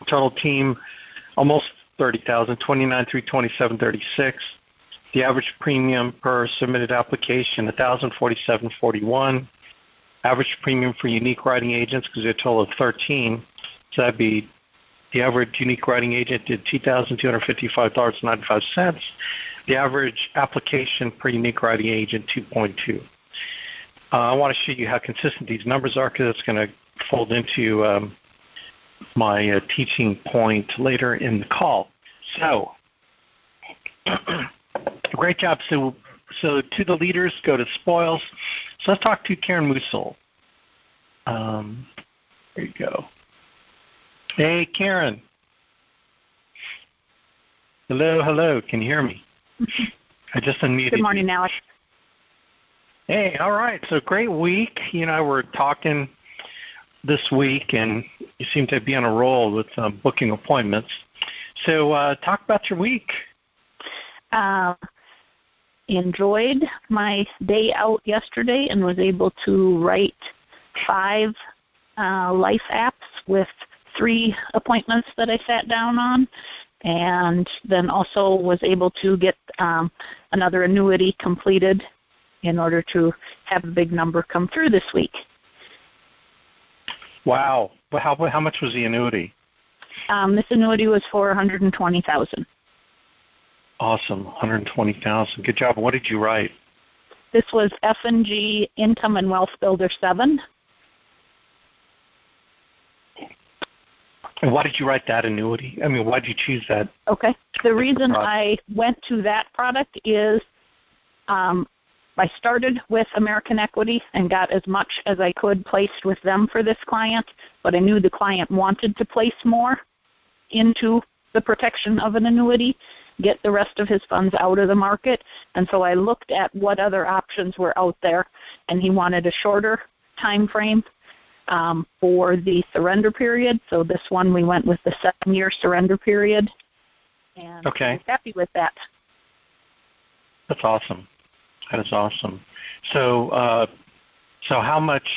Total team, almost 30,000, 29,327.36. The average premium per submitted application, 1,047.41. Average premium for unique writing agents, because they're a total of 13. So that'd be the average unique writing agent did $2,255.95. The average application per unique writing agent, 2.2. I want to show you how consistent these numbers are, because it's going to fold into my teaching point later in the call. So, great job. So to the leaders, go to spoils. So let's talk to Karen Musil. There you go. Hey, Karen. Hello. Can you hear me? I just unmuted. Good morning, Alex. Hey, all right. So great week. We're talking this week, and you seem to be on a roll with booking appointments. So talk about your week. Enjoyed my day out yesterday and was able to write 5 life apps with 3 appointments that I sat down on, and then also was able to get another annuity completed in order to have a big number come through this week. Wow. Well, how much was the annuity? This annuity was for $120,000. Awesome, $120,000. Good job. What did you write? This was F&G Income and Wealth Builder 7. And why did you write that annuity? I mean, why did you choose that? Okay. The reason I went to that product is I started with American Equity and got as much as I could placed with them for this client, but I knew the client wanted to place more into the protection of an annuity, get the rest of his funds out of the market. And so I looked at what other options were out there, and he wanted a shorter time frame for the surrender period. So this one, we went with the 7-year surrender period, and I was happy with that. That's awesome. That is awesome. So how much,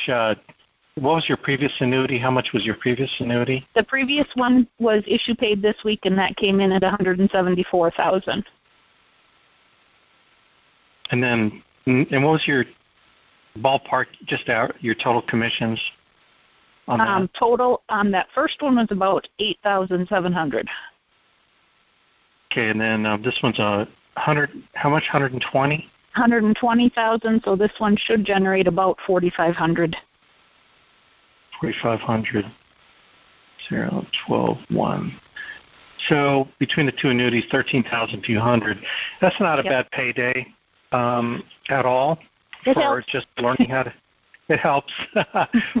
what was your previous annuity? How much was your previous annuity? The previous one was issue paid this week, and that came in at $174,000. And what was your ballpark, just your total commissions on that? Total on that first one was about $8,700. Okay, and then this one's how much, 120? $120,000, so this one should generate about $4,500. $4,500. 0, 12, 1. So between the two annuities, $13,200. That's not a bad payday at all for just learning how to. It helps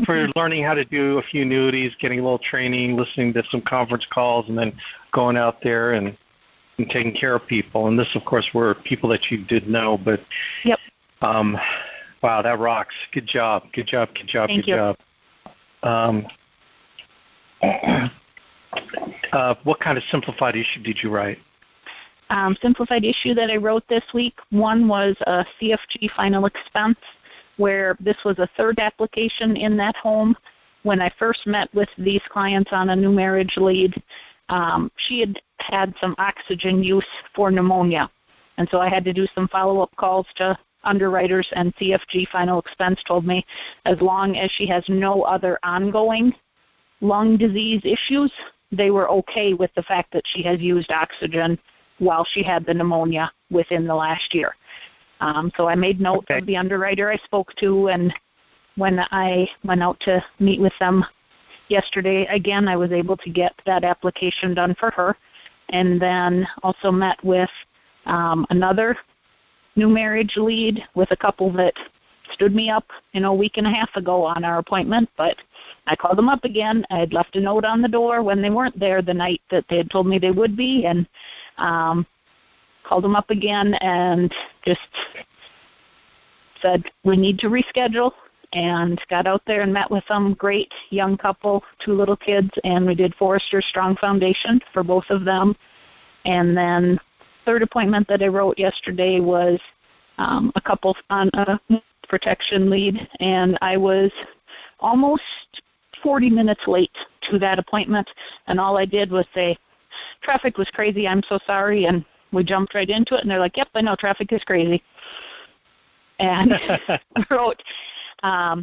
for learning how to do a few annuities, getting a little training, listening to some conference calls, and then going out there and taking care of people. And this, of course, were people that you did know. But wow, that rocks. Good job. Thank you. What kind of simplified issue did you write? Simplified issue that I wrote this week, one was a CFG final expense, where this was a 3rd application in that home. When I first met with these clients on a new marriage lead, she had some oxygen use for pneumonia. And so I had to do some follow-up calls to underwriters, and CFG final expense told me as long as she has no other ongoing lung disease issues, they were okay with the fact that she has used oxygen while she had the pneumonia within the last year. So I made note of the underwriter I spoke to, and when I went out to meet with them yesterday, again, I was able to get that application done for her, and then also met with another new marriage lead with a couple that stood me up, a week and a half ago on our appointment, but I called them up again. I had left a note on the door when they weren't there the night that they had told me they would be, and called them up again and just said, we need to reschedule, and got out there and met with them. Great young couple, 2 little kids, and we did Forrester's Strong Foundation for both of them. And then 3rd appointment that I wrote yesterday was a couple on a protection lead, and I was almost 40 minutes late to that appointment, and all I did was say, traffic was crazy, I'm so sorry, and we jumped right into it, and they're like, yep, I know, traffic is crazy. And wrote a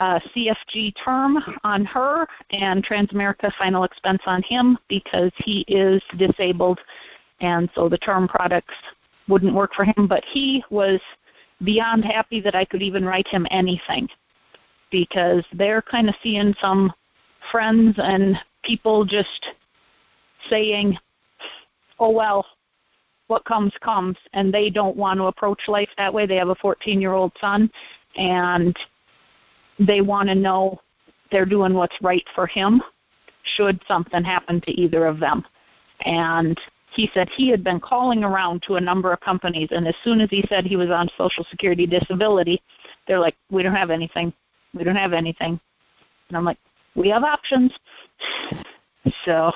CFG term on her and Transamerica final expense on him because he is disabled, and so the term products wouldn't work for him, but he was beyond happy that I could even write him anything because they're kind of seeing some friends and people just saying, oh, well, what comes, comes, and they don't want to approach life that way. They have a 14-year-old son, and they want to know they're doing what's right for him should something happen to either of them. And he said he had been calling around to a number of companies, and as soon as he said he was on Social Security disability, they're like, we don't have anything. We don't have anything. And I'm like, we have options. So.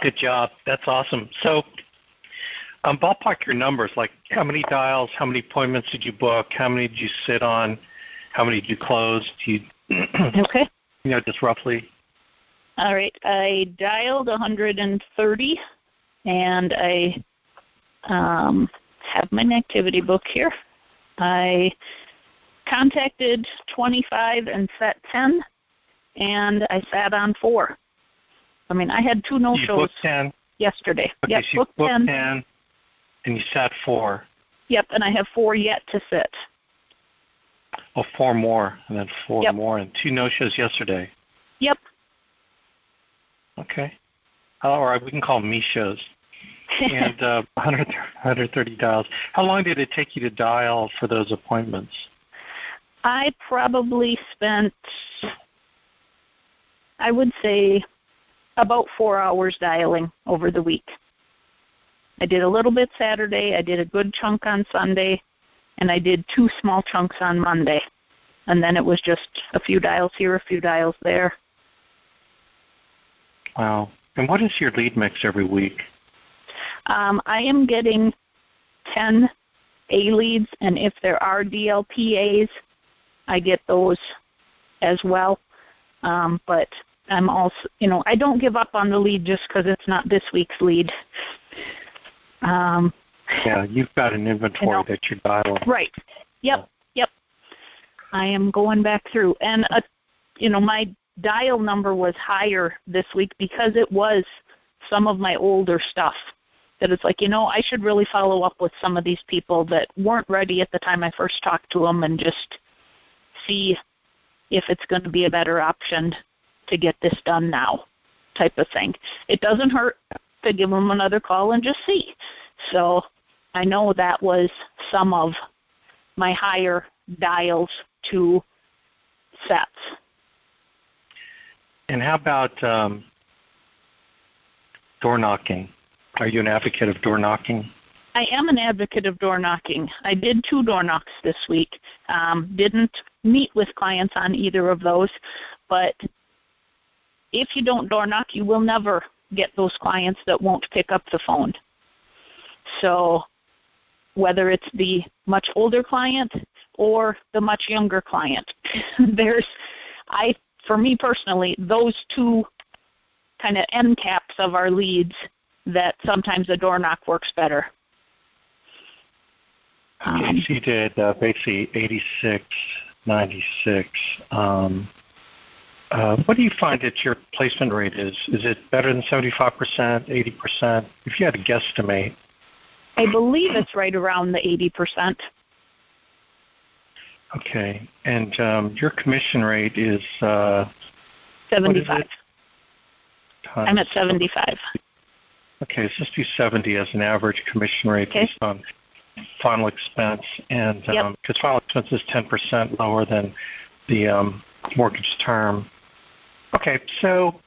Good job. That's awesome. So ballpark your numbers, like how many dials, how many appointments did you book, how many did you sit on, how many did you close? Okay. Just roughly. All right. I dialed 130, and I have my activity book here. I contacted 25 and set 10, and I sat on 4. I mean, I had 2 no-shows. You booked 10? Yesterday. Okay, yep, so you booked 10, and you sat 4. Yep, and I have 4 yet to sit. Oh, 4 more, and then 4 yep. more, and 2 no-shows yesterday. Yep. Okay. All right, we can call them me-shows. And 130 dials. How long did it take you to dial for those appointments? I probably spent, I would say, about 4 hours dialing over the week. I did a little bit Saturday, I did a good chunk on Sunday, and I did 2 small chunks on Monday. And then it was just a few dials here, a few dials there. Wow. And what is your lead mix every week? I am getting 10 A-leads, and if there are DLPAs, I get those as well. But I'm also, I don't give up on the lead just because it's not this week's lead. Yeah, you've got an inventory that you're dialing. Right. Yep. I am going back through. And, my dial number was higher this week because it was some of my older stuff. That it's like, I should really follow up with some of these people that weren't ready at the time I first talked to them and just see if it's going to be a better option to get this done now type of thing. It doesn't hurt to give them another call and just see. So I know that was some of my higher dials to sets. And how about door knocking? Are you an advocate of door knocking? I am an advocate of door knocking. I did 2 door knocks this week. Didn't meet with clients on either of those, but if you don't door knock, you will never get those clients that won't pick up the phone. So whether it's the much older client or the much younger client, for me personally, those 2 kind of end caps of our leads that sometimes a door knock works better. Okay, so you did basically 86, 96. What do you find that your placement rate is? Is it better than 75%, 80%? If you had to guesstimate. I believe it's right around the 80%. Okay, and your commission rate is 75. I'm at 75. Okay, so let's do 70 as an average commission rate based on final expense, and because final expense is 10% lower than the mortgage term. Okay, so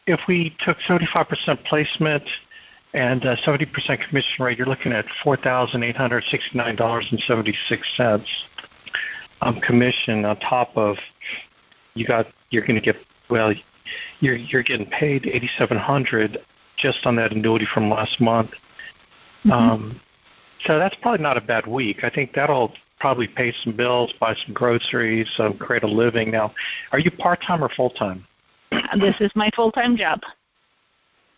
if we took 75% placement and 70% commission rate, you're looking at $4,869.76 commission on top of you're getting paid $8,700 just on that annuity from last month. Mm-hmm. So that's probably not a bad week. I think that'll probably pay some bills, buy some groceries, create a living. Now, are you part-time or full-time? This is my full-time job.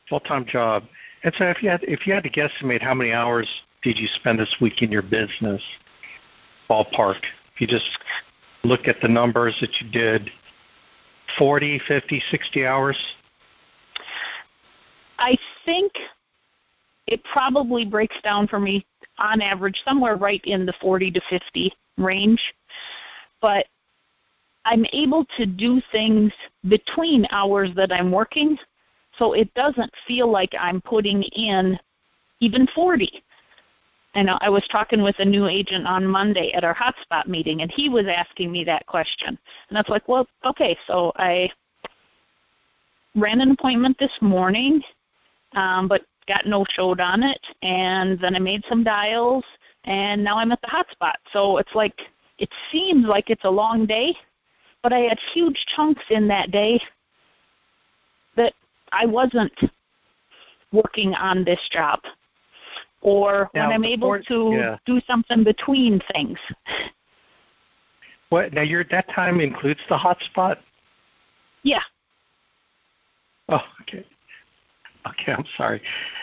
Full-time job. And so if you had to guesstimate how many hours did you spend this week in your business, ballpark, if you just look at the numbers that you did, 40, 50, 60 hours? I think it probably breaks down for me on average somewhere right in the 40 to 50 range. But I'm able to do things between hours that I'm working, so it doesn't feel like I'm putting in even 40. I know I was talking with a new agent on Monday at our hotspot meeting, and he was asking me that question. And I was like, well, okay, so I ran an appointment this morning, but got no-showed on it, and then I made some dials, and now I'm at the hotspot. So it's like, it seems like it's a long day, but I had huge chunks in that day that I wasn't working on this job. Or now, when I'm able to do something between things. What? Now, that time includes the hotspot? Yeah. Oh, okay. Okay, I'm sorry.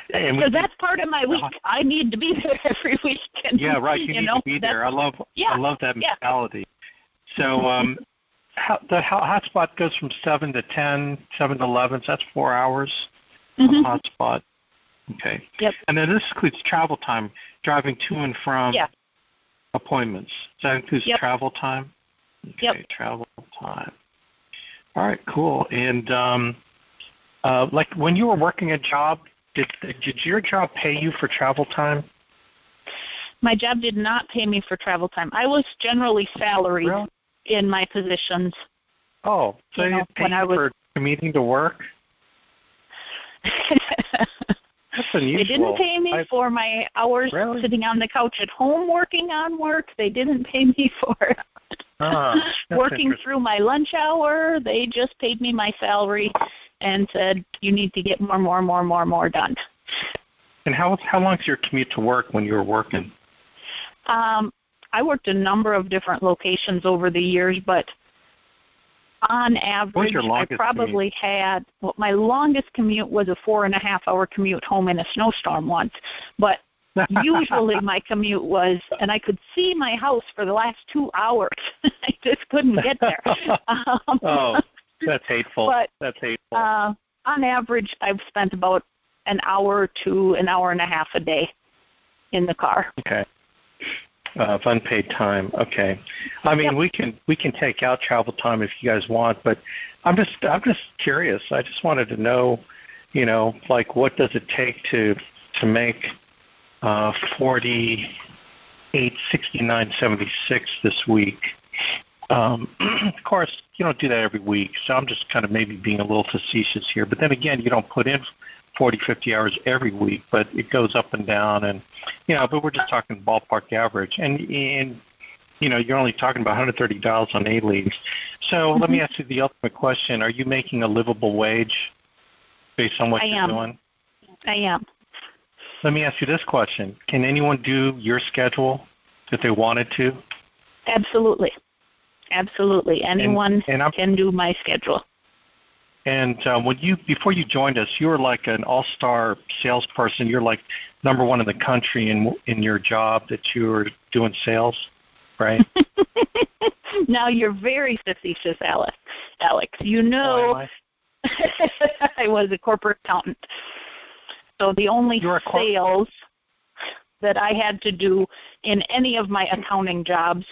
Because that's part of my week. I need to be there every week. And, yeah, right. You need to be there. I love that mentality. So the hotspot goes from 7 to 10, 7 to 11. So that's 4 hours of hotspot. Okay. Yep. And then this includes travel time, driving to and from appointments. That includes travel time? Okay, travel time. All right, cool. And like when you were working a job, did your job pay you for travel time? My job did not pay me for travel time. I was generally salaried in my positions. Oh, so you paid for commuting to work? That's unusual. They didn't pay me for my hours sitting on the couch at home working on work. They didn't pay me for working through my lunch hour. They just paid me my salary and said, you need to get more done. And how long is your commute to work when you were working? I worked a number of different locations over the years, but on average, I probably had, my longest commute was a 4.5-hour commute home in a snowstorm once. But usually my commute was, and I could see my house for the last 2 hours. I just couldn't get there. That's hateful. That's hateful. On average, I've spent about an hour to an hour and a half a day in the car. Okay. Of unpaid time. Okay. I mean, we can take out travel time if you guys want, but I'm just curious. I just wanted to know, like what does it take to make 48.69.76 this week? Of course, you don't do that every week, so I'm just kind of maybe being a little facetious here. But then again, you don't put in 40, 50 hours every week, but it goes up and down, and but we're just talking ballpark average, and you're only talking about $130 on A leagues. So let me ask you the ultimate question: are you making a livable wage based on what you're doing? I am. Let me ask you this question: can anyone do your schedule if they wanted to? Absolutely. Anyone can do my schedule. And before you joined us, you were like an all-star salesperson. You're like number one in the country in your job that you were doing sales, right? Now you're very facetious, Alex. I was a corporate accountant. So the only sales that I had to do in any of my accounting jobs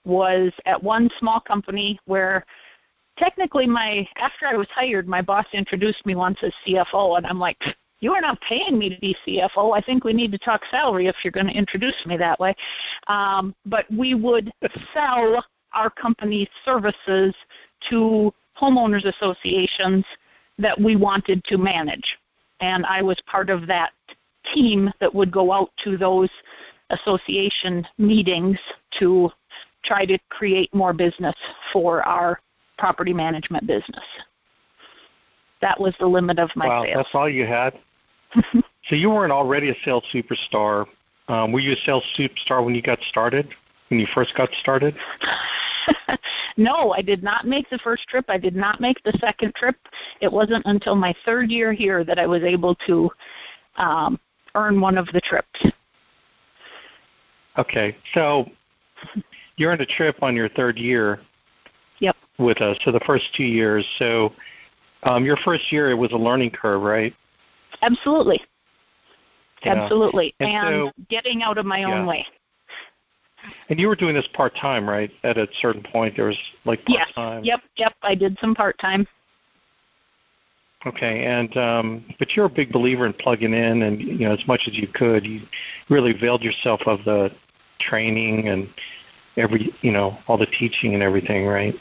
was at one small company where technically, after I was hired, my boss introduced me once as CFO, and I'm like, you are not paying me to be CFO. I think we need to talk salary if you're going to introduce me that way. But we would sell our company's services to homeowners associations that we wanted to manage. And I was part of that team that would go out to those association meetings to try to create more business for our property management business. That was the limit of my sales. Wow, that's all you had? So you weren't already a sales superstar. Were you a sales superstar when you got started? when you first got started? No, I did not make the first trip. I did not make the second trip. It wasn't until my third year here that I was able to earn one of the trips. Okay, so you earned a trip on your third year. Yep. With us, so the first 2 years. So your first year, it was a learning curve, right? Absolutely. Yeah. Absolutely. And so, getting out of my own way. And you were doing this part-time, right? At a certain point, there was like part-time. Yes. Yep. I did some part-time. Okay, and but you're a big believer in plugging in, and as much as you could, you really availed yourself of the training and all the teaching and everything, right?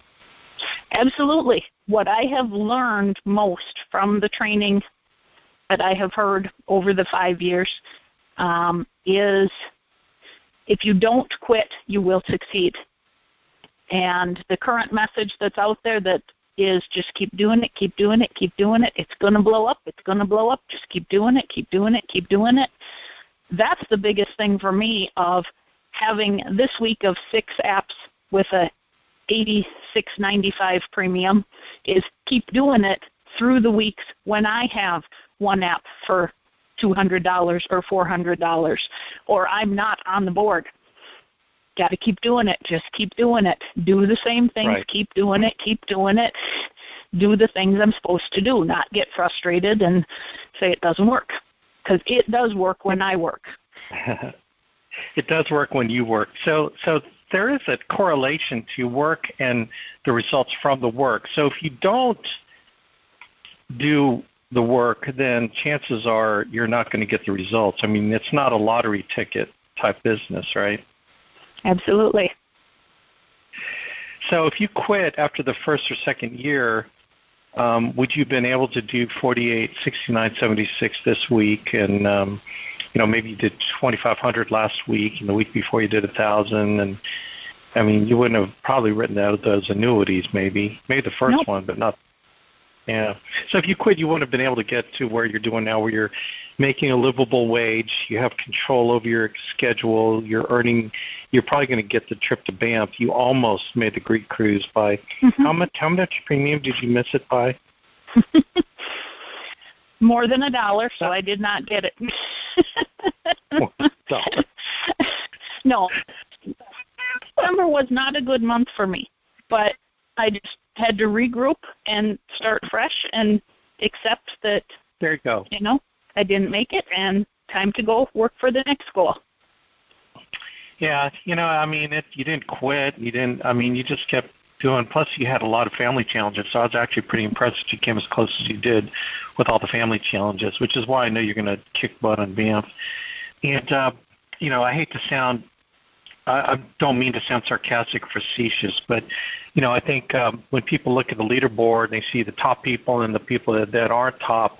Absolutely. What I have learned most from the training that I have heard over the 5 years is if you don't quit, you will succeed. And the current message that's out there that is just keep doing it, keep doing it, keep doing it. It's going to blow up. It's going to blow up. Just keep doing it, keep doing it, keep doing it. That's the biggest thing for me of having this week of 6 apps with a $86.95 premium is keep doing it through the weeks when I have one app for $200 or $400 or I'm not on the board. Got to keep doing it. Just keep doing it. Do the same things. Right. Keep doing it. Keep doing it. Do the things I'm supposed to do, not get frustrated and say it doesn't work, because it does work when I work. It does work when you work. So there is a correlation to work and the results from the work. So if you don't do the work, then chances are you're not going to get the results. I mean, it's not a lottery ticket type business, right? Absolutely. So if you quit after the first or second year, would you have been able to do 48, 69, 76 this week, and maybe you did 2,500 last week, and the week before you did 1,000, and I mean, you wouldn't have probably written out those annuities, maybe the first Nope. one, but not. Yeah. So if you quit, you wouldn't have been able to get to where you're doing now, where you're making a livable wage, you have control over your schedule, you're probably going to get the trip to Banff. You almost made the Greek cruise by, how much premium did you miss it by? More than $1, so I did not get it. $1. No. December was not a good month for me, but I just had to regroup and start fresh and accept that, there you go. I didn't make it and time to go work for the next goal. Yeah, I mean, you didn't quit. You just kept doing, plus you had a lot of family challenges, so I was actually pretty impressed that you came as close as you did with all the family challenges, which is why I know you're going to kick butt on Banff. And, I hate to sound, I don't mean to sound sarcastic or facetious, but, I think when people look at the leaderboard and they see the top people and the people that aren't top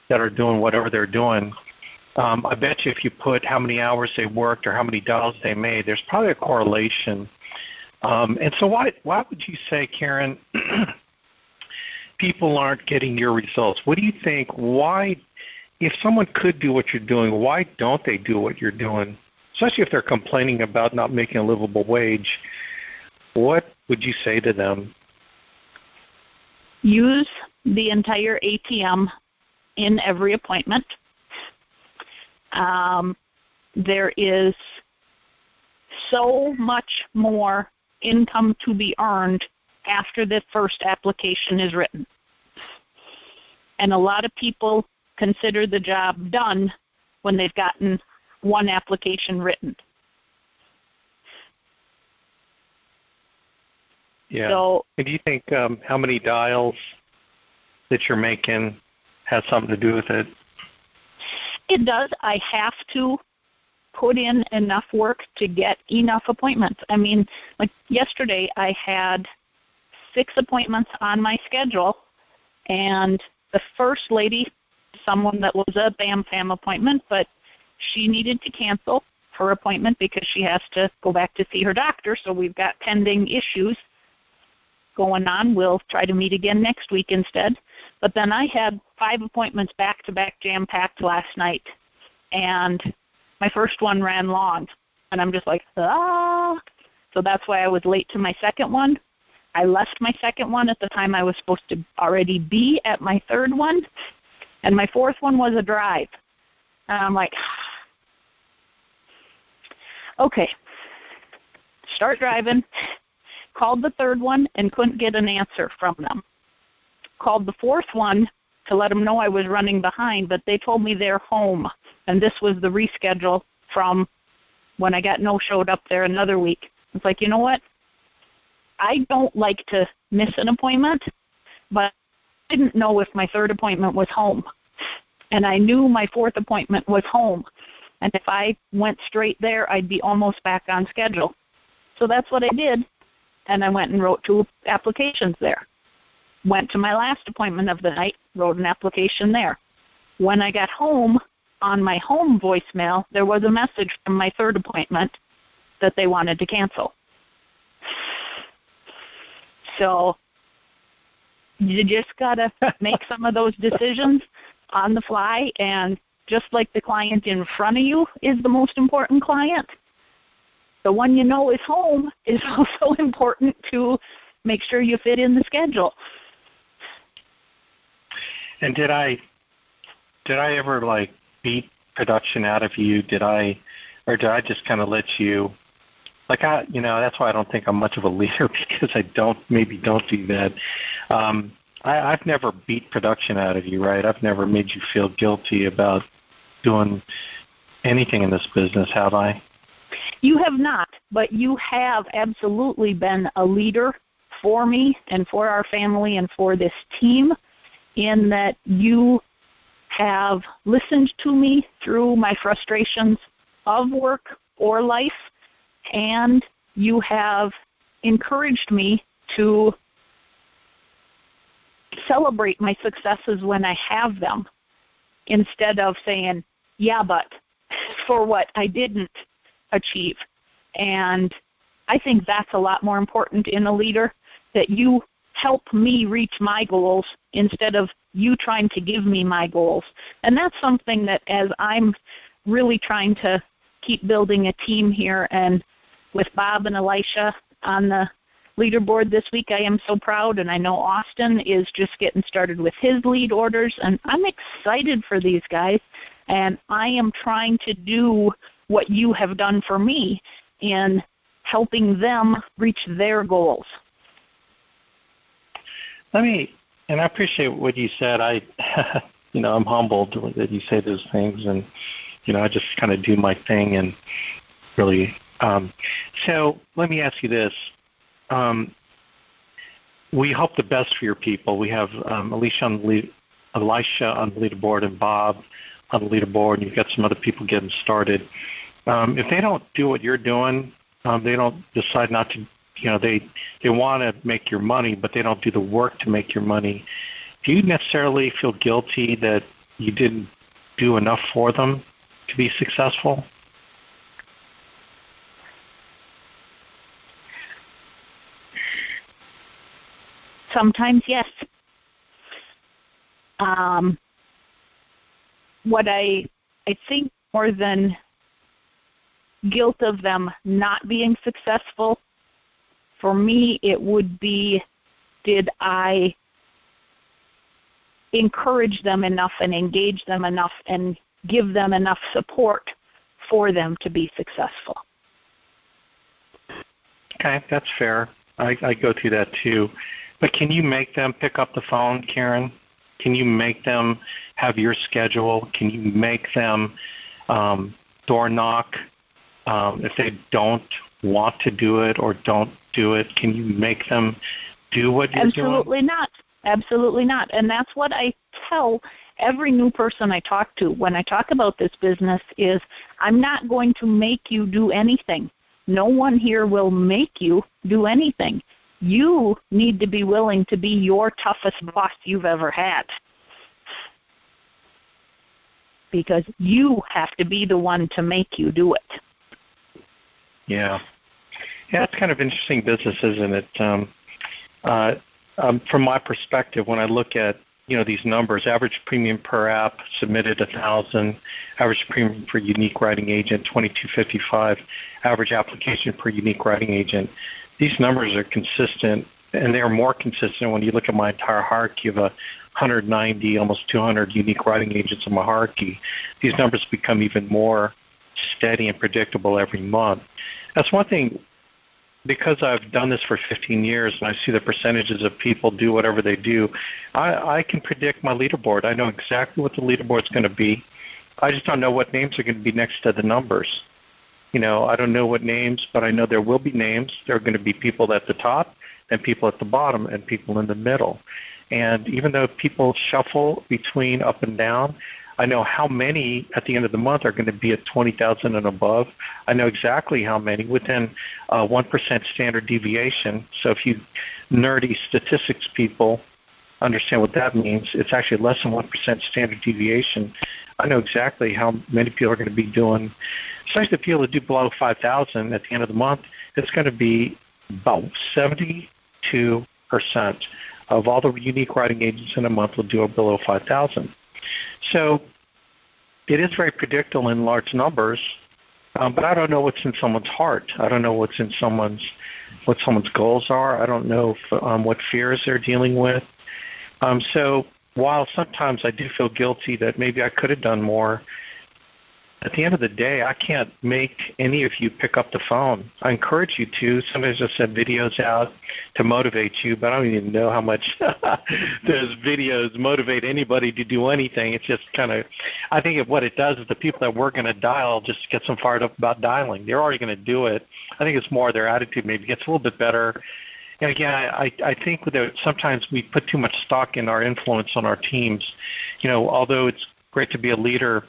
that are doing whatever they're doing, I bet you if you put how many hours they worked or how many dials they made, there's probably a correlation. And so why would you say, Karen, people aren't getting your results? What do you think? Why, if someone could do what you're doing, why don't they do what you're doing? Especially if they're complaining about not making a livable wage, what would you say to them? Use the entire ATM in every appointment. There is so much more income to be earned after the first application is written. And a lot of people consider the job done when they've gotten one application written. Yeah. So, and do you think how many dials that you're making has something to do with it? It does. I have to put in enough work to get enough appointments. I mean, like yesterday I had 6 appointments on my schedule, and the first lady, someone that was a Bam Fam appointment, but she needed to cancel her appointment because she has to go back to see her doctor, so we've got pending issues going on. We'll try to meet again next week instead. But then I had 5 appointments back-to-back jam-packed last night, and my first one ran long. And I'm just like, So that's why I was late to my second one. I left my second one at the time I was supposed to already be at my third one. And my fourth one was a drive. And I'm like, okay, start driving. Called the third one and couldn't get an answer from them. Called the fourth one to let them know I was running behind, but they told me they're home. And this was the reschedule from when I got no-showed up there another week. It's like, you know what? I don't like to miss an appointment, but I didn't know if my third appointment was home. And I knew my fourth appointment was home. And if I went straight there, I'd be almost back on schedule. So that's what I did. And I went and wrote 2 applications there. Went to my last appointment of the night, wrote an application there. When I got home, on my home voicemail, there was a message from my third appointment that they wanted to cancel. So you just got to make some of those decisions on the fly, and just like the client in front of you is the most important client, the one you know is home is also important to make sure you fit in the schedule. And did I ever like beat production out of you? Did I just kind of let you, like that's why I don't think I'm much of a leader, because I don't do that. I've never beat production out of you, right? I've never made you feel guilty about doing anything in this business, have I? You have not, but you have absolutely been a leader for me and for our family and for this team, in that you have listened to me through my frustrations of work or life, and you have encouraged me to celebrate my successes when I have them, instead of saying, yeah, but, for what I didn't achieve. And I think that's a lot more important in a leader, that you help me reach my goals instead of you trying to give me my goals. And that's something that, as I'm really trying to keep building a team here, and with Bob and Elisha on the leaderboard this week, I am so proud, and I know Austin is just getting started with his lead orders, and I'm excited for these guys, and I am trying to do what you have done for me in helping them reach their goals. And I appreciate what you said. I'm humbled that you say those things, and, I just kind of do my thing, and really. So let me ask you this. We hope the best for your people. We have Elisha on the leaderboard and Bob on the leaderboard, and you've got some other people getting started. If they don't do what you're doing, they don't decide not to, they want to make your money, but they don't do the work to make your money. Do you necessarily feel guilty that you didn't do enough for them to be successful? Sometimes, yes. What I think more than guilt of them not being successful, for me it would be, did I encourage them enough and engage them enough and give them enough support for them to be successful? Okay, that's fair. I go through that too. But can you make them pick up the phone, Karen? Can you make them have your schedule? Can you make them door knock if they don't want to do it or don't do it? Can you make them do what you're doing? Absolutely not. Absolutely not. And that's what I tell every new person I talk to when I talk about this business is, I'm not going to make you do anything. No one here will make you do anything. You need to be willing to be your toughest boss you've ever had, because you have to be the one to make you do it. Yeah, it's kind of interesting business, isn't it? From my perspective, when I look at these numbers. Average premium per app submitted 1,000. Average premium per unique writing agent 22.55. Average application per unique writing agent. These numbers are consistent, and they are more consistent when you look at my entire hierarchy of 190, almost 200 unique writing agents in my hierarchy. These numbers become even more steady and predictable every month. That's one thing. Because I've done this for 15 years and I see the percentages of people do whatever they do, I can predict my leaderboard. I know exactly what the leaderboard's going to be. I just don't know what names are going to be next to the numbers. I don't know what names, but I know there will be names. There are going to be people at the top and people at the bottom and people in the middle. And even though people shuffle between up and down, I know how many at the end of the month are going to be at 20,000 and above. I know exactly how many within 1% standard deviation. So if you nerdy statistics people understand what that means, it's actually less than 1% standard deviation. I know exactly how many people are going to be doing, especially the people that do below 5,000 at the end of the month. It's going to be about 72% of all the unique writing agents in a month will do below 5,000. So it is very predictable in large numbers, but I don't know what's in someone's heart. I don't know what someone's goals are. I don't know what fears they're dealing with. So while sometimes I do feel guilty that maybe I could have done more, at the end of the day, I can't make any of you pick up the phone. I encourage you to. Sometimes I send videos out to motivate you, but I don't even know how much those videos motivate anybody to do anything. It's just kind of, I think what it does is the people that we're going to dial just gets them fired up about dialing. They're already going to do it. I think it's more their attitude maybe gets a little bit better. And again, I think that sometimes we put too much stock in our influence on our teams. Although it's great to be a leader,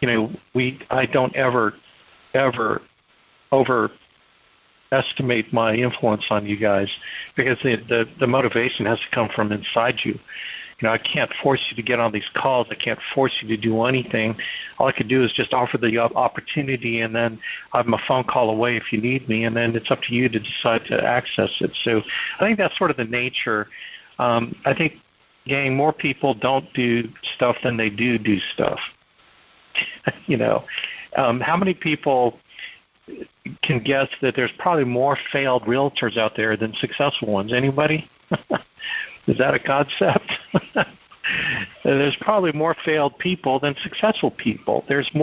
I don't ever overestimate my influence on you guys, because the motivation has to come from inside you. I can't force you to get on these calls. I can't force you to do anything. All I could do is just offer the opportunity, and then I'm a phone call away if you need me, and then it's up to you to decide to access it. So I think that's sort of the nature. I think, gang, more people don't do stuff than they do stuff. How many people can guess that there's probably more failed realtors out there than successful ones? Anybody? Is that a concept? There's probably more failed people than successful people. There's 3,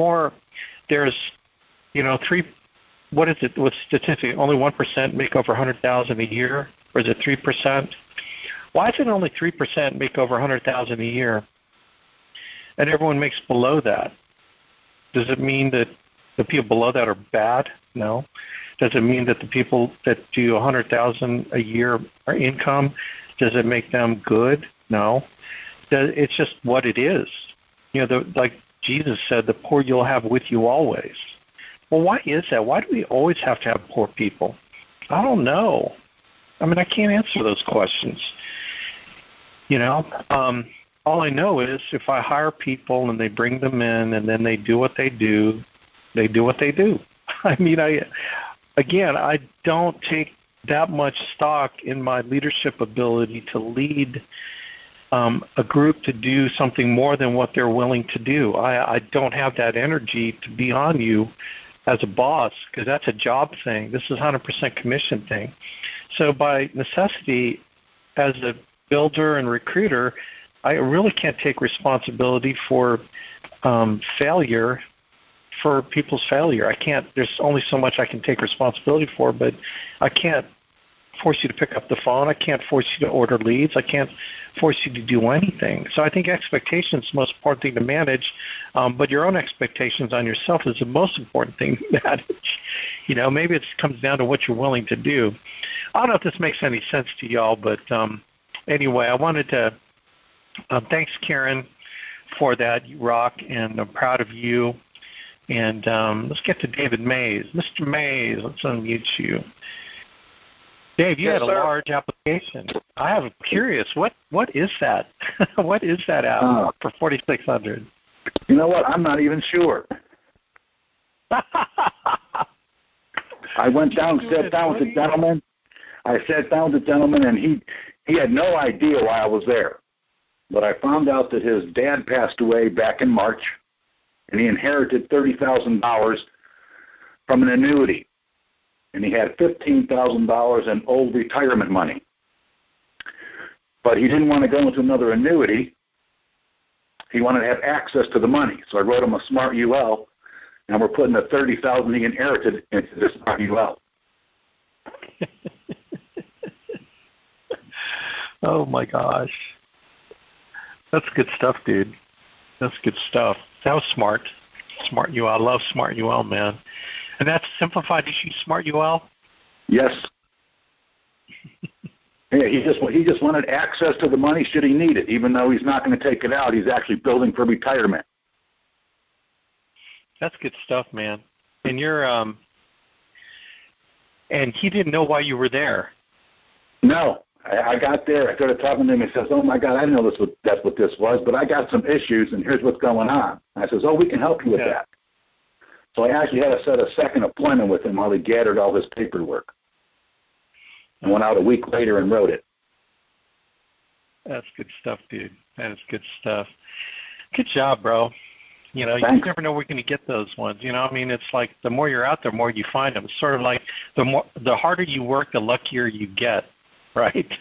what is it with statistics? Only 1% make over 100,000 a year, or is it 3%? Why is it only 3% make over 100,000 a year, and everyone makes below that? Does it mean that the people below that are bad? No. Does it mean that the people that do 100,000 a year are income, does it make them good? No. It's just what it is. Like Jesus said, the poor you'll have with you always. Well, why is that? Why do we always have to have poor people? I don't know. I can't answer those questions. All I know is if I hire people and they bring them in and then they do what they do, they do what they do. I don't take that much stock in my leadership ability to lead a group to do something more than what they're willing to do. I don't have that energy to be on you as a boss, because that's a job thing. This is 100% commission thing. So by necessity, as a builder and recruiter, I really can't take responsibility for failure, for people's failure. I can't. There's only so much I can take responsibility for, but I can't force you to pick up the phone. I can't force you to order leads. I can't force you to do anything. So I think expectations is the most important thing to manage, but your own expectations on yourself is the most important thing to manage. Maybe it comes down to what you're willing to do. I don't know if this makes any sense to y'all, but anyway, I wanted to thanks, Karen, for that. You rock, and I'm proud of you. And let's get to David Mays. Mr. Mays, let's unmute you. Dave, you had a large application. I am curious. What is that? What is that app for 4,600? You know what? I'm not even sure. I went down, sat down with the gentleman. And he had no idea why I was there. but I found out that his dad passed away back in March, and he inherited $30,000 from an annuity, and he had $15,000 in old retirement money. But he didn't want to go into another annuity. He wanted to have access to the money. So I wrote him a Smart UL, and we're putting the $30,000 he inherited into the Smart UL. Oh, my gosh. That's good stuff, dude. That's good stuff. That was smart. Smart UL. I love Smart UL, man. And that's Simplified Issue Smart UL? Yes. Yeah, he just wanted access to the money should he need it, even though he's not going to take it out. He's actually building for retirement. That's good stuff, man. And you're and he didn't know why you were there. No. I got there. I started talking to him. He says, "Oh, my God, I didn't know that's what this was, but I got some issues, and here's what's going on." And I says, "Oh, we can help you with that." So I actually had to set a second appointment with him while he gathered all his paperwork. And went out a week later and wrote it. That's good stuff, dude. That is good stuff. Good job, bro. You know, Thanks. You never know where you're going to get those ones. You know, I mean, it's like the more you're out there, the more you find them. It's sort of like the harder you work, the luckier you get, right?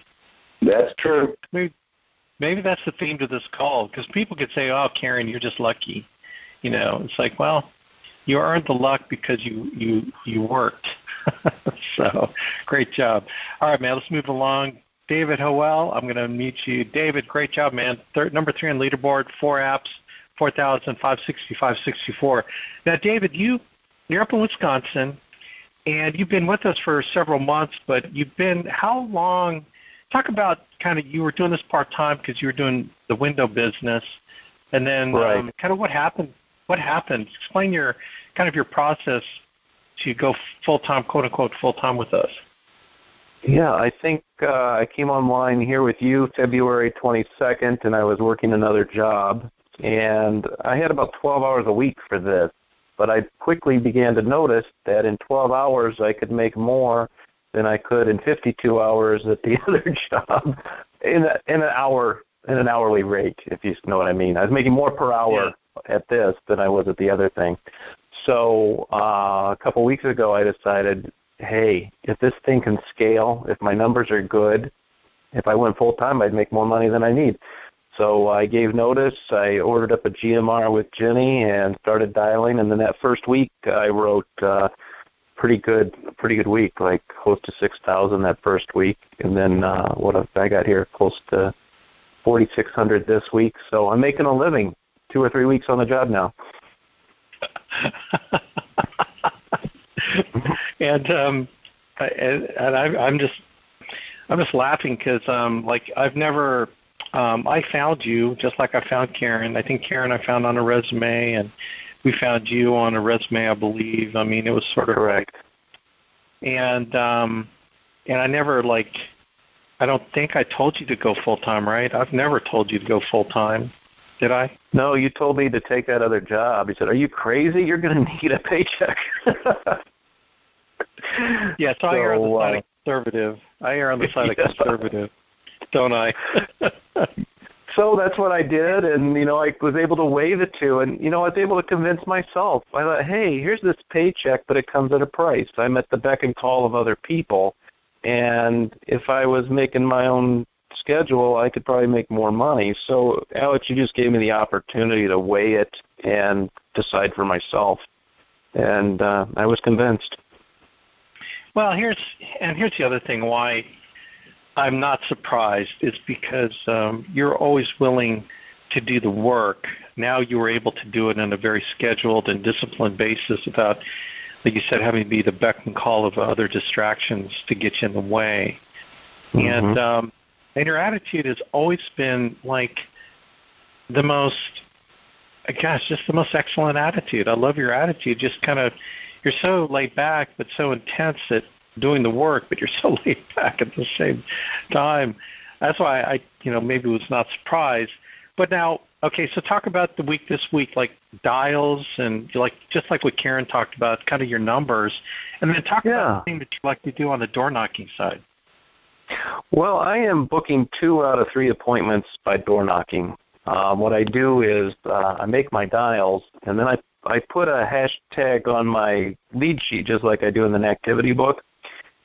That's true. Maybe that's the theme to this call, because people could say, "Oh, Karen, you're just lucky." You know, it's like, well, you earned the luck because you worked. So, great job. All right, man, let's move along. David Howell, I'm going to meet you. David, great job, man. Number 3 on leaderboard, 4 apps, 4,560, 564. Now, David, you're up in Wisconsin, and you've been with us for several months, but how long? Talk about kind of, you were doing this part-time because you were doing the window business, and then kind of what happened. What happened? Explain your process to go full-time, quote-unquote, full-time with us. Yeah, I think I came online here with you February 22nd, and I was working another job, and I had about 12 hours a week for this, but I quickly began to notice that in 12 hours I could make more than I could in 52 hours at the other job in an hourly rate, if you know what I mean. I was making more per hour at this than I was at the other thing. So a couple of weeks ago I decided, hey, if this thing can scale, if my numbers are good, if I went full-time, I'd make more money than I need. So I gave notice. I ordered up a GMR with Jenny and started dialing. And then that first week I wrote pretty good week, like close to 6,000 that first week. And then I got here close to 4,600 this week. So I'm making a living 2 or 3 weeks on the job now. And I'm just laughing because I've never I found you just like I found Karen. I think Karen I found on a resume, and we found you on a resume, I believe. I mean, it was sort of correct. And I never I don't think I told you to go full time, right? I've never told you to go full time. Did I? No, you told me to take that other job. You said, "Are you crazy? You're going to need a paycheck." Yeah, so I err on the side of conservative. I err on the side of conservative, don't I? So that's what I did, and, I was able to weigh the two, and, I was able to convince myself. I thought, hey, here's this paycheck, but it comes at a price. I'm at the beck and call of other people, and if I was making my own schedule, I could probably make more money. So, Alex, you just gave me the opportunity to weigh it and decide for myself, and I was convinced. Well, here's the other thing why I'm not surprised is because you're always willing to do the work. Now you were able to do it on a very scheduled and disciplined basis without, like you said, having to be the beck and call of other distractions to get you in the way. Mm-hmm. And your attitude has always been like the most excellent attitude. I love your attitude. Just kind of, you're so laid back but so intense at doing the work, but you're so laid back at the same time. That's why I maybe was not surprised. But now, okay, so talk about the week this week, like dials and just like what Karen talked about, kind of your numbers, and then talk about the thing that you like to do on the door knocking side. Well, I am booking 2 out of 3 appointments by door knocking. What I do is I make my dials, and then I put a hashtag on my lead sheet just like I do in an activity book.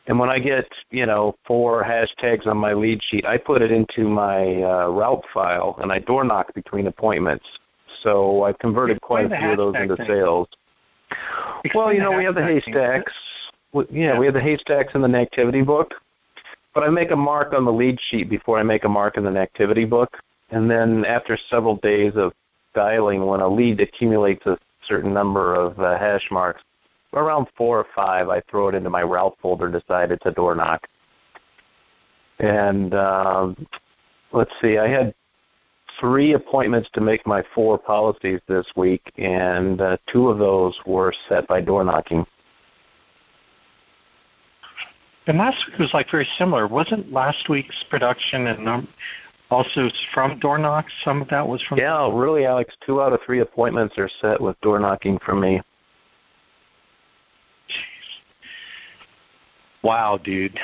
And when I get, 4 hashtags on my lead sheet, I put it into my route file, and I door knock between appointments. So I've converted quite a few of those into sales. Well, we have the haystacks. We have the haystacks in the activity book. But I make a mark on the lead sheet before I make a mark in the activity book. And then after several days of dialing, when a lead accumulates a certain number of hash marks, around 4 or 5, I throw it into my route folder, decided to door knock. And let's see, I had 3 appointments to make my 4 policies this week, and 2 of those were set by door knocking. And last week was very similar. Wasn't last week's production and also from door knocks? Some of that was from... Yeah, really, Alex, 2 out of 3 appointments are set with door knocking for me. Jeez. Wow, dude.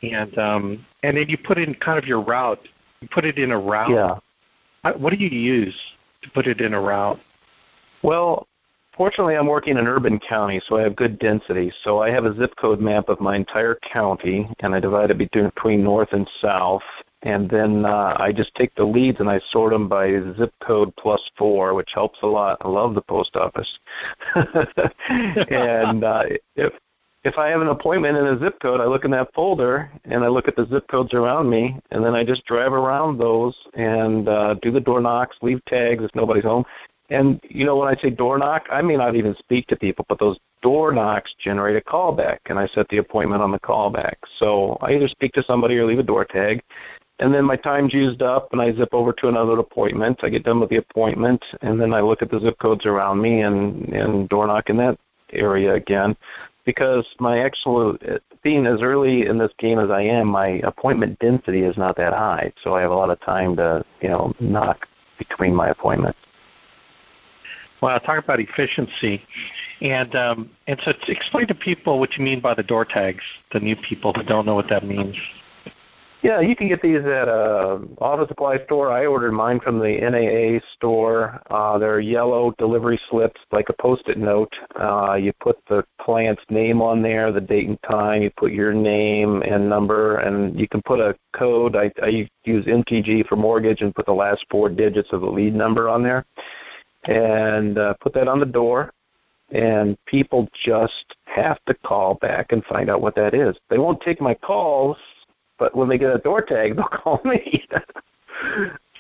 And then you put in kind of your route. You put it in a route. Yeah. What do you use to put it in a route? Well, fortunately, I'm working in urban county, so I have good density. So I have a zip code map of my entire county, and I divide it between north and south. And then I just take the leads and I sort them by zip code +4, which helps a lot. I love the post office. And if I have an appointment in a zip code, I look in that folder and I look at the zip codes around me, and then I just drive around those and do the door knocks, leave tags if nobody's home. And, when I say door knock, I may not even speak to people, but those door knocks generate a callback, and I set the appointment on the callback. So I either speak to somebody or leave a door tag, and then my time's used up, and I zip over to another appointment. I get done with the appointment, and then I look at the zip codes around me and door knock in that area again, because being as early in this game as I am, my appointment density is not that high, so I have a lot of time to, knock between my appointments. Well, talk about efficiency. And so explain to people what you mean by the door tags, the new people who don't know what that means. Yeah, you can get these at an office supply store. I ordered mine from the NAA store. They're yellow delivery slips, like a Post-it note. You put the client's name on there, the date and time. You put your name and number, and you can put a code. I use MTG for mortgage and put the last 4 digits of the lead number on there. And put that on the door, and people just have to call back and find out what that is. They won't take my calls, but when they get a door tag, they'll call me.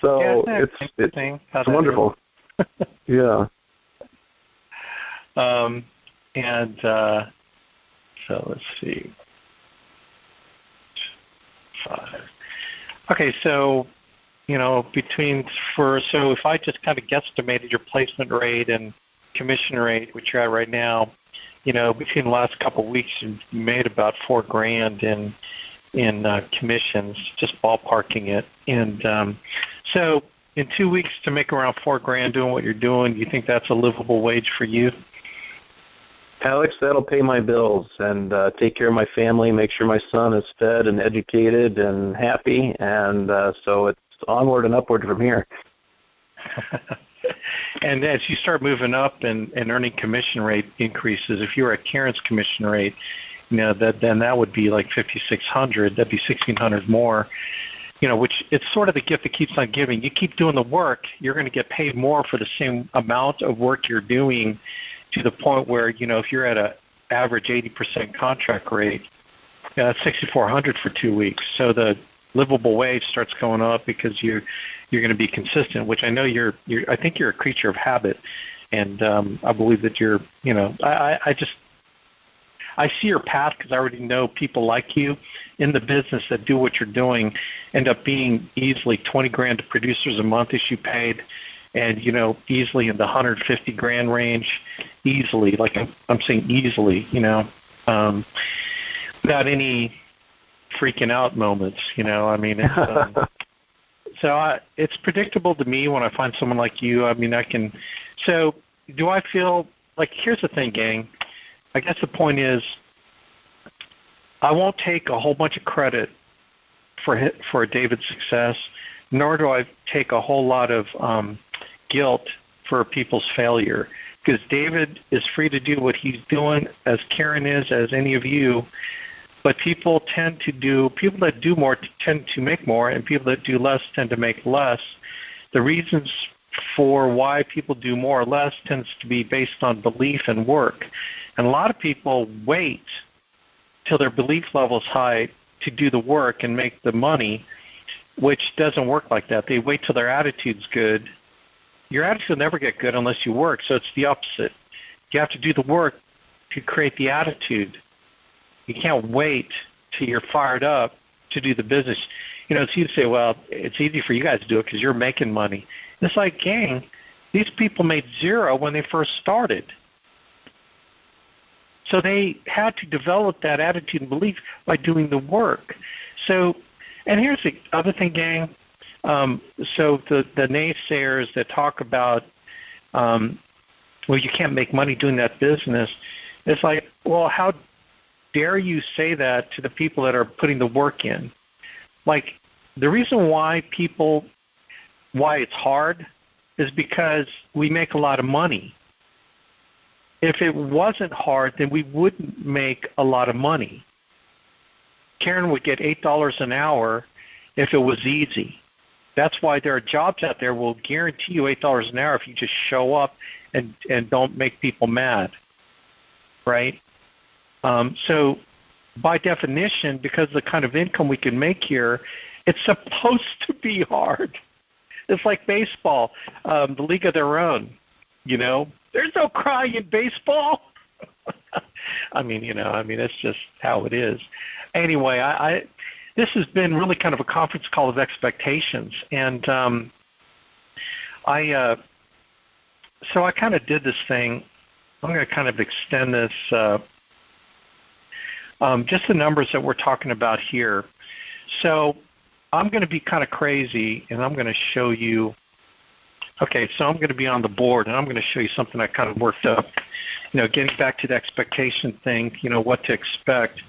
So it's wonderful. Yeah. So let's see. 5. Okay, so so if I just kind of guesstimated your placement rate and commission rate, which you're at right now, between the last couple of weeks, you made about $4,000 in commissions, just ballparking it. And so in 2 weeks to make around $4,000 doing what you're doing, do you think that's a livable wage for you? Alex, that'll pay my bills and take care of my family, make sure my son is fed and educated and happy, and so it's onward and upward from here. And as you start moving up and earning commission rate increases, if you were at Karen's commission rate, then that would be like $5,600. That'd be $1,600 more. Which it's sort of the gift that keeps on giving. You keep doing the work, you're going to get paid more for the same amount of work you're doing, to the point where if you're at an average 80% contract rate, that's $6,400 for 2 weeks. So the livable wage starts going up because you're going to be consistent, which I know I think you're a creature of habit, and I believe that you're I see your path because I already know people like you in the business that do what you're doing end up being easily $20,000 to producers a month issue paid, and easily in the $150,000 range, easily. Like I'm saying easily, without any freaking out moments, I mean, it's, it's predictable to me when I find someone like you. I mean, so do I feel like, here's the thing, gang, I guess the point is I won't take a whole bunch of credit for David's success, nor do I take a whole lot of guilt for people's failure, because David is free to do what he's doing, as Karen is, as any of you. But people that do more tend to make more, and people that do less tend to make less. The reasons for why people do more or less tends to be based on belief and work. And a lot of people wait till their belief level is high to do the work and make the money, which doesn't work like that. They wait till their attitude's good. Your attitude will never get good unless you work, so it's the opposite. You have to do the work to create the attitude. You can't wait till you're fired up to do the business. It's easy to say, well, it's easy for you guys to do it because you're making money. It's like, gang, these people made zero when they first started. So they had to develop that attitude and belief by doing the work. So, and here's the other thing, gang. So the naysayers that talk about, well, you can't make money doing that business, it's like, well, how dare you say that to the people that are putting the work in? Like, the reason why it's hard is because we make a lot of money. If it wasn't hard, then we wouldn't make a lot of money. Karen would get $8 an hour if it was easy. That's why there are jobs out there will guarantee you $8 an hour if you just show up and don't make people mad, right? So by definition, because of the kind of income we can make here, it's supposed to be hard. It's like baseball, the league of their own, There's no crying in baseball. It's just how it is. Anyway, this has been really kind of a conference call of expectations, and so I kind of did this thing. I'm going to kind of extend this, just the numbers that we're talking about here. So I'm going to be kind of crazy, and I'm going to show you. Okay, so I'm going to be on the board, and I'm going to show you something I kind of worked up. Getting back to the expectation thing, what to expect.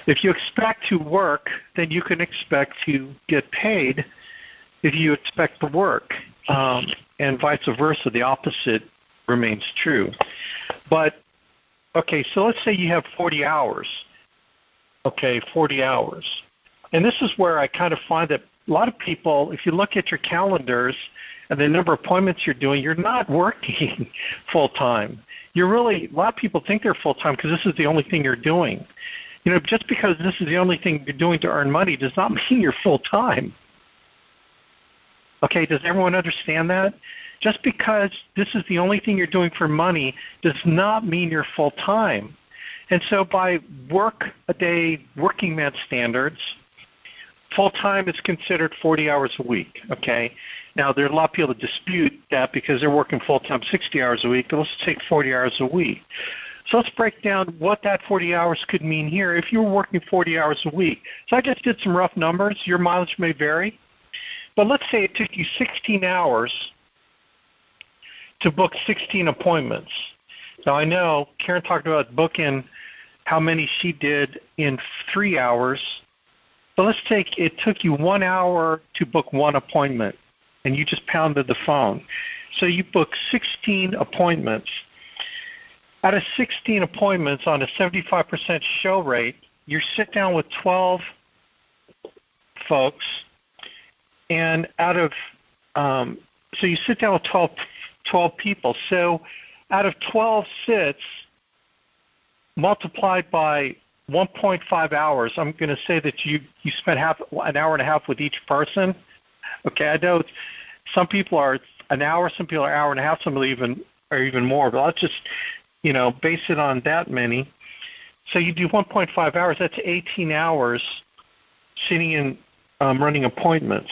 If you expect to work, then you can expect to get paid if you expect to work, and vice versa. The opposite remains true. But, okay, so let's say you have 40 hours. Okay, 40 hours. And this is where I kind of find that a lot of people, if you look at your calendars and the number of appointments you're doing, you're not working full-time. A lot of people think they're full-time because this is the only thing you're doing. Just because this is the only thing you're doing to earn money does not mean you're full-time. Okay, does everyone understand that? Just because this is the only thing you're doing for money does not mean you're full-time. And so by work-a-day working man standards, full-time is considered 40 hours a week, okay? Now, there are a lot of people that dispute that because they're working full-time 60 hours a week, but let's take 40 hours a week. So let's break down what that 40 hours could mean here if you were working 40 hours a week. So I just did some rough numbers. Your mileage may vary. But let's say it took you 16 hours to book 16 appointments. Now, I know Karen talked about booking how many she did in 3 hours. So let's take it took you 1 hour to book one appointment, and you just pounded the phone. So you booked 16 appointments. Out of 16 appointments on a 75% show rate, you sit down with 12 folks, and so you sit down with 12 people. So out of 12 sits, multiplied by 1.5 hours, I'm going to say that you spent an hour and a half with each person. Okay, I know some people are an hour, some people are an hour and a half, some people are even more, but let's just base it on that many. So you do 1.5 hours, that's 18 hours sitting in running appointments,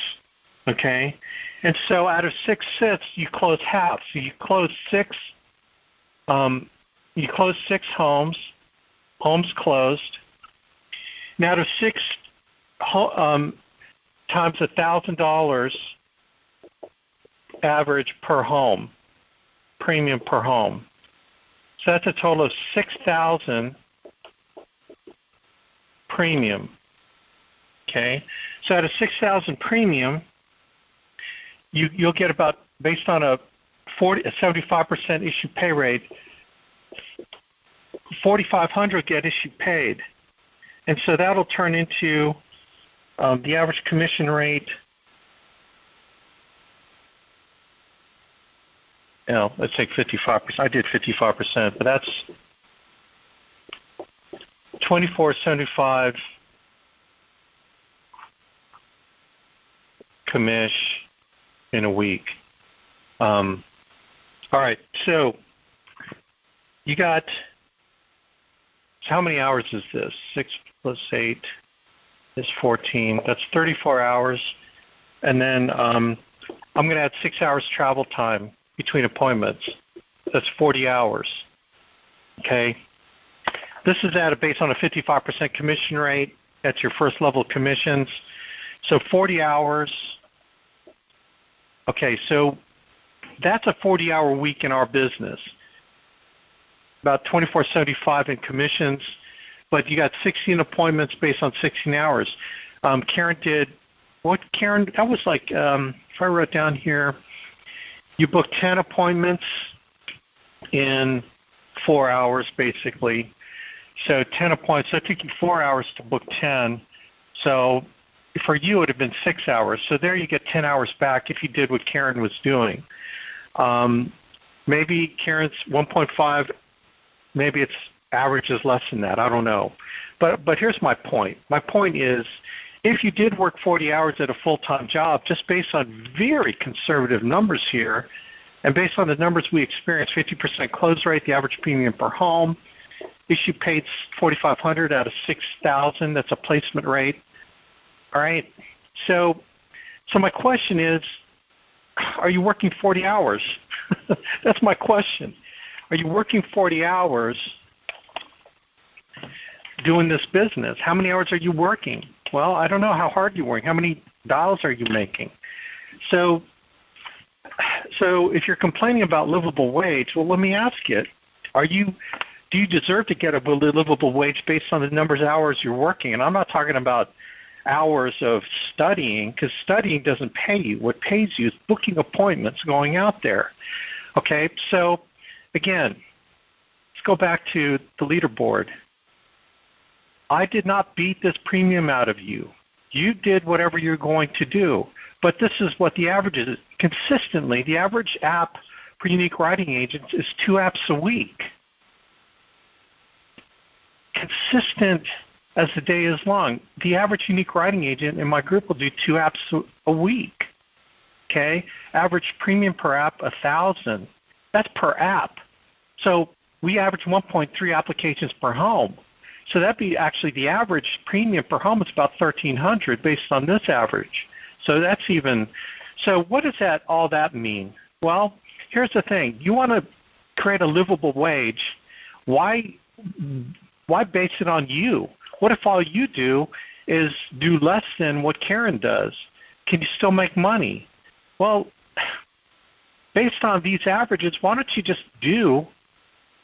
okay? And so out of 6 sits, you close half. So you close 6 homes closed. Now out of 6 times $1,000 average per home, premium per home. So that's a total of $6,000 premium. Okay, so at a $6,000 premium, you'll get about, based on a 75% issue pay rate, $4,500 get issue paid, and so that'll turn into the average commission rate. Let's take 55%. I did 55%, but that's $2,475 commish in a week. All right, so you got, so how many hours is this? 6 plus 8 is 14. That's 34 hours. And then I'm going to add 6 hours travel time between appointments. That's 40 hours. Okay? This is based on a 55% commission rate. That's your first level commissions. So 40 hours. Okay, so that's a 40-hour week in our business. About $2,475 in commissions, but you got 16 appointments based on 16 hours. Karen did what? Karen, that was like, if I wrote down here, you booked 10 appointments in 4 hours, basically. So 10 appointments. So it took you 4 hours to book 10. So for you, it would have been 6 hours. So there you get 10 hours back if you did what Karen was doing. Maybe Karen's 1.5. Maybe its average is less than that. I don't know. But here's my point. My point is, if you did work 40 hours at a full-time job, just based on very conservative numbers here, and based on the numbers we experienced, 50% close rate, the average premium per home, issue paid $4,500 out of $6,000. That's a placement rate. All right. So my question is, are you working 40 hours? That's my question. Are you working 40 hours doing this business? How many hours are you working? Well, I don't know how hard you're working. How many dollars are you making? So if you're complaining about livable wage, well, let me ask you, do you deserve to get a livable wage based on the numbers of hours you're working? And I'm not talking about hours of studying, because studying doesn't pay you. What pays you is booking appointments, going out there. Okay, so again, let's go back to the leaderboard. I did not beat this premium out of you. You did whatever you're going to do. But this is what the average is. Consistently, the average app per unique writing agent is 2 apps a week. Consistent as the day is long. The average unique writing agent in my group will do 2 apps a week. Okay? Average premium per app, $1,000. That's per app. So we average 1.3 applications per home. So that'd be actually the average premium per home is about $1,300 based on this average. So that's even. So what does all that mean? Well, here's the thing. You want to create a livable wage. Why base it on you? What if all you do is do less than what Karen does? Can you still make money? Well, based on these averages, why don't you just do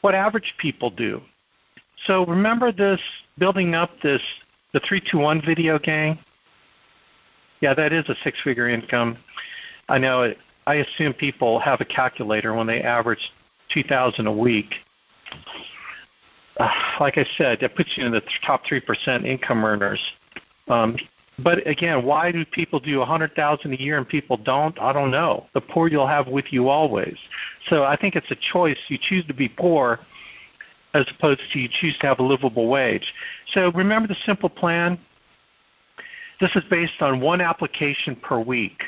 what average people do? So remember this, building up the 3-2-1 video gang? Yeah, that is a 6-figure income. I know it. I assume people have a calculator when they average $2,000 a week. Like I said, that puts you in the top 3% income earners. But again, why do people do $100,000 a year and people don't? I don't know. The poor you'll have with you always. So I think it's a choice. You choose to be poor as opposed to you choose to have a livable wage. So remember the simple plan? This is based on 1 application per week.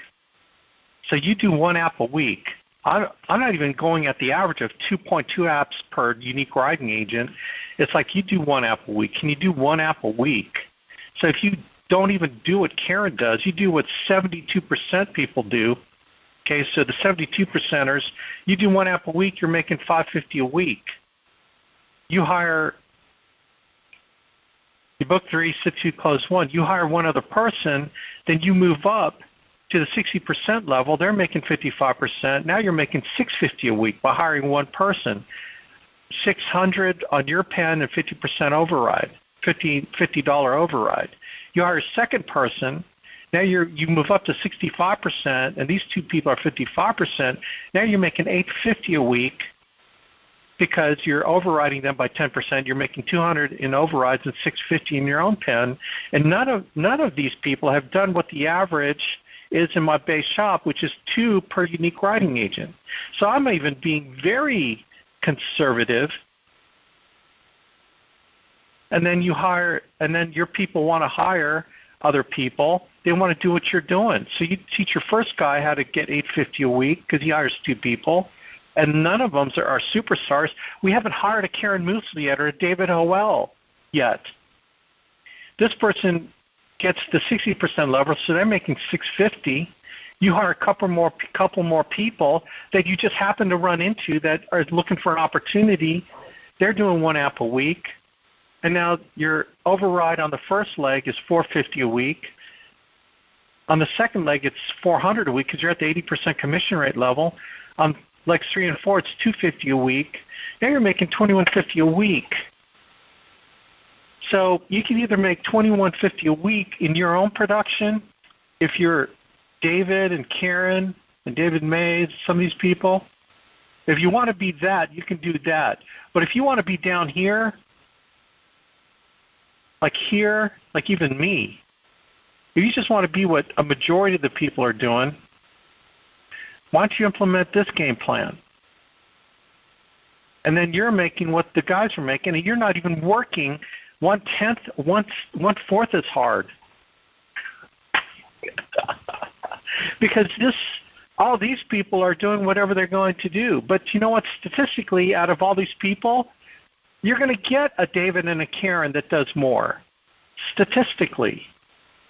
So you do 1 app a week. I'm not even going at the average of 2.2 apps per unique writing agent. It's like you do 1 app a week. Can you do 1 app a week? So if you don't even do what Karen does, you do what 72% people do. Okay, so the 72%ers, you do 1 app a week, you're making $550 a week. You book 3, sit 2, close 1. You hire 1 other person, then you move up to the 60% level. They're making 55%. Now you're making $650 a week by hiring 1 person. $600 on your pen and 50% override. $50 override. You hire a second person. Now you move up to 65%, and these two people are 55%. Now you're making $850 a week because you're overriding them by 10%. You're making $200 in overrides and $650 in your own pen. And none of these people have done what the average is in my base shop, which is 2 per unique writing agent. So I'm even being very conservative. And then your people want to hire other people. They want to do what you're doing. So you teach your first guy how to get $850 a week because he hires 2 people, and none of them are superstars. We haven't hired a Karen Moosely yet or a David Howell yet. This person gets the 60% level, so they're making $650. You hire a couple more people that you just happen to run into that are looking for an opportunity. They're doing 1 app a week. And now your override on the first leg is $450 a week. On the second leg, it's $400 a week because you're at the 80% commission rate level. On legs 3 and 4, it's $250 a week. Now you're making $2150 a week. So you can either make $2150 a week in your own production if you're David and Karen and David Mays, some of these people. If you want to be that, you can do that. But if you want to be down here, like even me, if you just want to be what a majority of the people are doing, why don't you implement this game plan? And then you're making what the guys are making, and you're not even working 1/4 as hard. Because all these people are doing whatever they're going to do. But you know what? Statistically, out of all these people, you're going to get a David and a Karen that does more. Statistically.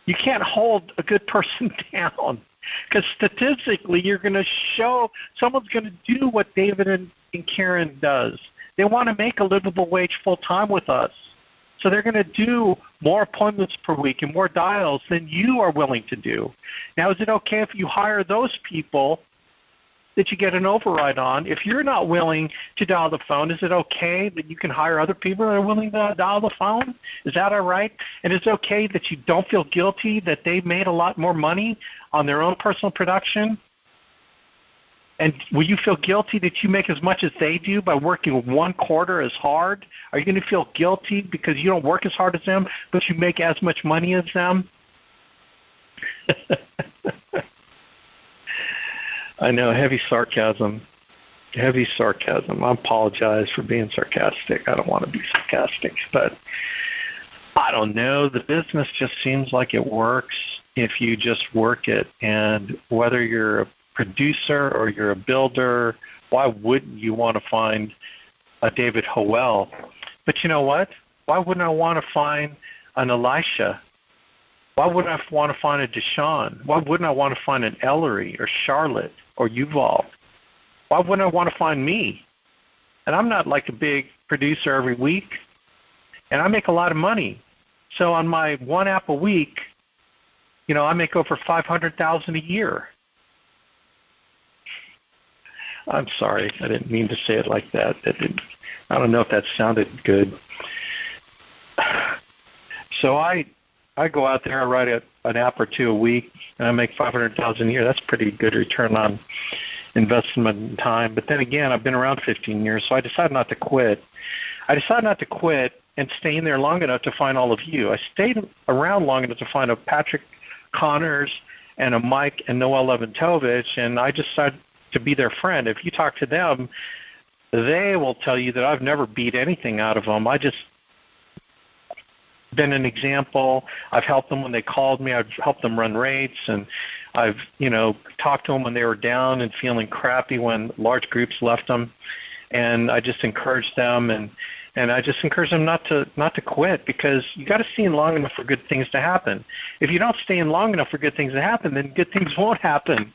You can't hold a good person down because statistically you're going to show someone's going to do what David and Karen does. They want to make a livable wage full-time with us. So they're going to do more appointments per week and more dials than you are willing to do. Now, is it okay if you hire those people that you get an override on? If you're not willing to dial the phone, is it okay that you can hire other people that are willing to dial the phone? Is that all right? And it's okay that you don't feel guilty that they made a lot more money on their own personal production? And will you feel guilty that you make as much as they do by working 1/4 as hard? Are you going to feel guilty because you don't work as hard as them, but you make as much money as them? I know, heavy sarcasm. Heavy sarcasm. I apologize for being sarcastic. I don't want to be sarcastic, but I don't know. The business just seems like it works if you just work it. And whether you're a producer or you're a builder, why wouldn't you want to find a David Howell? But you know what? Why wouldn't I want to find an Elisha? Why wouldn't I want to find a Deshaun? Why wouldn't I want to find an Ellery or Charlotte or Yuval? Why wouldn't I want to find me? And I'm not like a big producer every week, and I make a lot of money. So on my 1 app a week, I make over $500,000 a year. I'm sorry, I didn't mean to say it like that. I don't know if that sounded good. So I go out there, I write an app or 2 a week, and I make $500,000 a year. That's pretty good return on investment and time. But then again, I've been around 15 years, so I decided not to quit. I decided not to quit and stay in there long enough to find all of you. I stayed around long enough to find a Patrick Connors and a Mike and Noel Leventovich, and I just decided to be their friend. If you talk to them, they will tell you that I've never beat anything out of them. I just been an example. I've helped them when they called me. I've helped them run rates, and I've talked to them when they were down and feeling crappy when large groups left them. And I just encouraged them, and I just encourage them not to quit, because you got to stay in long enough for good things to happen. If you don't stay in long enough for good things to happen, then good things won't happen.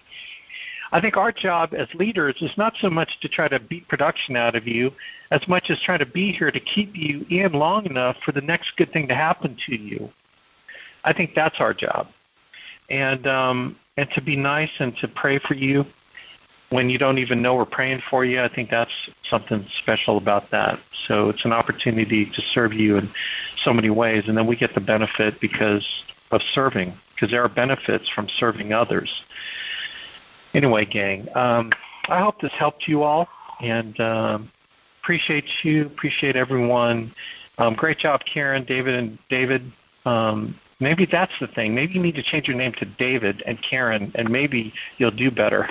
I think our job as leaders is not so much to try to beat production out of you as much as try to be here to keep you in long enough for the next good thing to happen to you. I think that's our job. And to be nice and to pray for you when you don't even know we're praying for you, I think that's something special about that. So it's an opportunity to serve you in so many ways, and then we get the benefit because of serving, because there are benefits from serving others. Anyway, gang, I hope this helped you all, and appreciate you, appreciate everyone. Great job, Karen, David, and David. Maybe that's the thing. Maybe you need to change your name to David and Karen, and maybe you'll do better.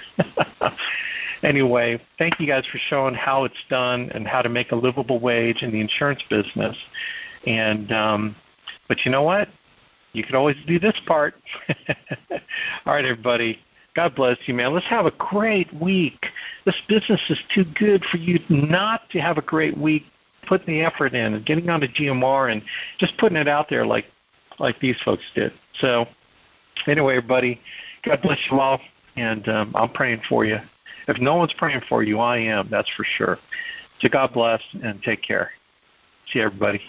Anyway, thank you guys for showing how it's done and how to make a livable wage in the insurance business. And but you know what? You can always do this part. All right, everybody. God bless you, man. Let's have a great week. This business is too good for you not to have a great week, putting the effort in and getting onto GMR and just putting it out there like these folks did. So anyway, everybody, God bless you all, and I'm praying for you. If no one's praying for you, I am, that's for sure. So God bless, and take care. See you, everybody.